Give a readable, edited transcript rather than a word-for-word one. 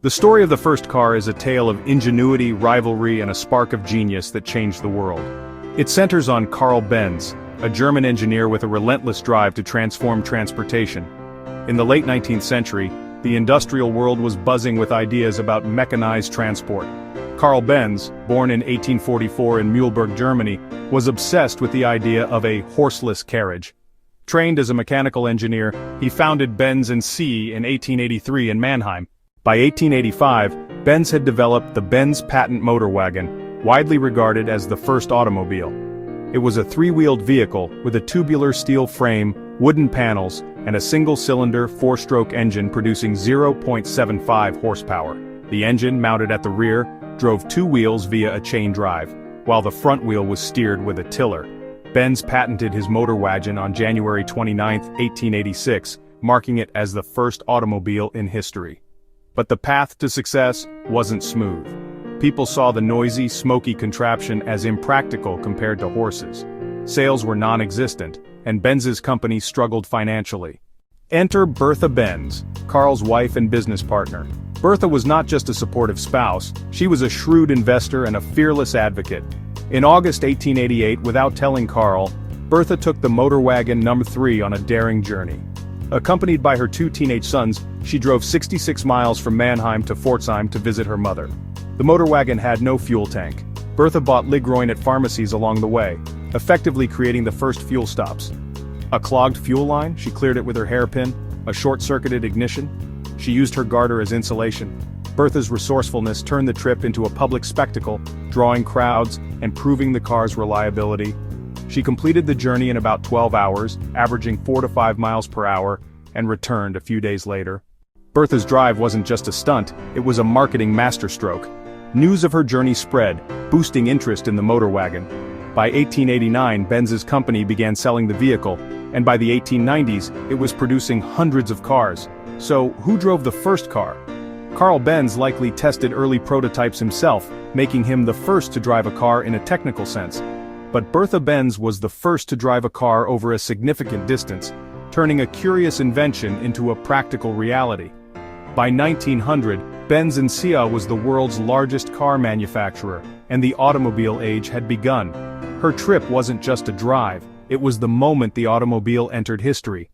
The story of the first car is a tale of ingenuity, rivalry, and a spark of genius that changed the world. It centers on Carl Benz, a German engineer with a relentless drive to transform transportation. In the late 19th century, the industrial world was buzzing with ideas about mechanized transport. Carl Benz, born in 1844 in Mühlberg, Germany, was obsessed with the idea of a horseless carriage. Trained as a mechanical engineer, he founded Benz & Cie in 1883 in Mannheim. By 1885, Benz had developed the Benz patent motor wagon, widely regarded as the first automobile. It was a three-wheeled vehicle with a tubular steel frame, wooden panels, and a single-cylinder, four-stroke engine producing 0.75 horsepower. The engine, mounted at the rear, drove two wheels via a chain drive, while the front wheel was steered with a tiller. Benz patented his motor wagon on January 29, 1886, marking it as the first automobile in history. But the path to success wasn't smooth. People saw the noisy, smoky contraption as impractical compared to horses. Sales were non-existent, and Benz's company struggled financially. Enter Bertha Benz, Carl's wife and business partner. Bertha was not just a supportive spouse, she was a shrewd investor and a fearless advocate. In August 1888, without telling Carl, Bertha took the motor wagon No. 3 on a daring journey. Accompanied by her two teenage sons, she drove 66 miles from Mannheim to Pforzheim to visit her mother. The motor wagon had no fuel tank. Bertha bought Ligroin at pharmacies along the way, effectively creating the first fuel stops. A clogged fuel line, she cleared it with her hairpin. A short-circuited ignition, she used her garter as insulation. Bertha's resourcefulness turned the trip into a public spectacle, drawing crowds and proving the car's reliability. She completed the journey in about 12 hours, averaging 4 to 5 miles per hour, and returned a few days later. Bertha's drive wasn't just a stunt, it was a marketing masterstroke. News of her journey spread, boosting interest in the motor wagon. By 1889, Benz's company began selling the vehicle, and by the 1890s, it was producing hundreds of cars. So, who drove the first car? Carl Benz likely tested early prototypes himself, making him the first to drive a car in a technical sense. But Bertha Benz was the first to drive a car over a significant distance, turning a curious invention into a practical reality. By 1900, Benz & Cie was the world's largest car manufacturer, and the automobile age had begun. Her trip wasn't just a drive, it was the moment the automobile entered history.